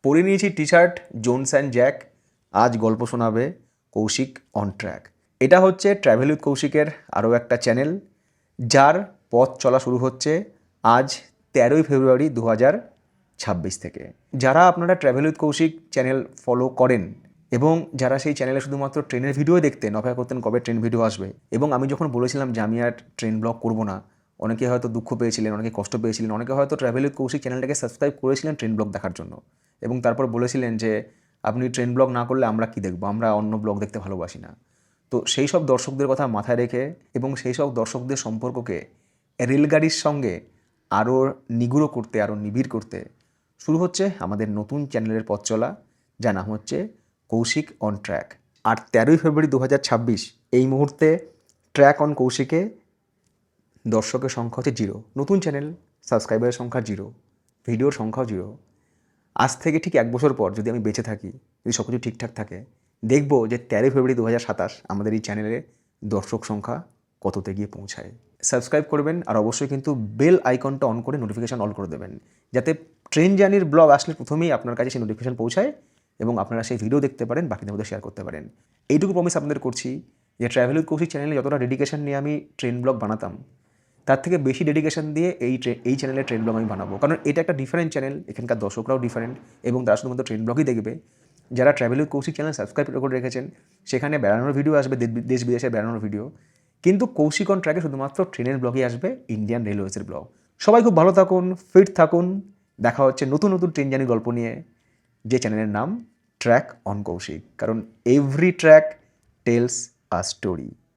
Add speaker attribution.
Speaker 1: পরে নিয়েছি T shirt Jones and Jack. আজ গল্প শোনাবে কৌশিক অন ট্র্যাক। এটা হচ্ছে ট্র্যাভেল উইথ কৌশিকের আরও একটা চ্যানেল, যার পথ চলা শুরু হচ্ছে আজ 13ই ফেব্রুয়ারি 2026 থেকে। যারা আপনারা travel with Koushik channel follow করেন এবং যারা সেই চ্যানেলে শুধুমাত্র ট্রেনের ভিডিও দেখতেন, অপেক্ষা করতেন কবে ট্রেন ভিডিও আসবে, এবং আমি যখন বলেছিলাম যে আমি আর ট্রেন ব্লগ করবো না, অনেকে হয়তো দুঃখ পেয়েছিলেন, অনেকে কষ্ট পেয়েছিলেন, অনেকে হয়তো ট্র্যাভেল উইথ কৌশিক চ্যানেলটাকে সাবস্ক্রাইব করেছিলেন ট্রেন ব্লগ দেখার জন্য, এবং তারপর বলেছিলেন যে আপনি ট্রেন ব্লগ না করলে আমরা কি দেখবো, আমরা অন্য ব্লগ দেখতে ভালোবাসি না। তো সেই সব দর্শকদের কথা মাথায় রেখে এবং সেই সব দর্শকদের সম্পর্ককে রেলগাড়ির সঙ্গে আরও নিগুড়ো করতে, আরও নিবিড় করতে শুরু হচ্ছে আমাদের নতুন চ্যানেলের পথ চলা, যার নাম হচ্ছে কৌশিক অন ট্র্যাক। আর 13ই ফেব্রুয়ারি 2026 এই মুহূর্তে ট্র্যাক অন কৌশিকে দর্শকের সংখ্যা হচ্ছে 0। নতুন চ্যানেল, সাবস্ক্রাইবারের সংখ্যা 0, ভিডিওর সংখ্যাও 0। আজ থেকে ঠিক 1 বছর পর যদি আমি বেঁচে থাকি, যদি সব কিছু ঠিকঠাক থাকে, দেখব যে 13 ফেব্রুয়ারি 2027 আমাদের এই চ্যানেলে দর্শক সংখ্যা কততে গিয়ে পৌঁছায়। সাবস্ক্রাইব করবেন আর অবশ্যই কিন্তু বেল আইকনটা অন করে নোটিফিকেশান অল করে দেবেন, যাতে ট্রেন জার্নির ব্লগ আসলে প্রথমেই আপনার কাছে সেই নোটিফিকেশান পৌঁছায় এবং আপনারা সেই ভিডিও দেখতে পারেন, বাকিদের মধ্যে শেয়ার করতে পারেন। এইটুকু প্রমিস আপনাদের করছি যে ট্র্যাভেল উইথ কৌশিক চ্যানেলে যতটা ডেডিকেশন নিয়ে আমি ট্রেন ব্লগ বানাতাম, তার থেকে বেশি ডেডিকেশন দিয়ে এই চ্যানেলে ট্রেন ব্লগ আমি বানাবো। কারণ এটা একটা ডিফারেন্ট চ্যানেল, এখানকার দর্শকরাও ডিফারেন্ট এবং তারা শুধুমাত্র ট্রেন ব্লগই দেখবে। যারা travel with Koushik channel subscribe করে রেখেছেন, সেখানে বেড়ানোর ভিডিও আসবে, দেশ বিদেশের বেড়ানোর ভিডিও, কিন্তু কৌশিক অন ট্র্যাকে শুধুমাত্র ট্রেনের ব্লগই আসবে, ইন্ডিয়ান রেলওয়েজের ব্লগ। সবাই খুব ভালো থাকুন, ফিট থাকুন। দেখা হচ্ছে নতুন নতুন ট্রেন জার্নির গল্প নিয়ে, যে চ্যানেলের নাম ট্র্যাক অন কৌশিক, কারণ every track tells a story.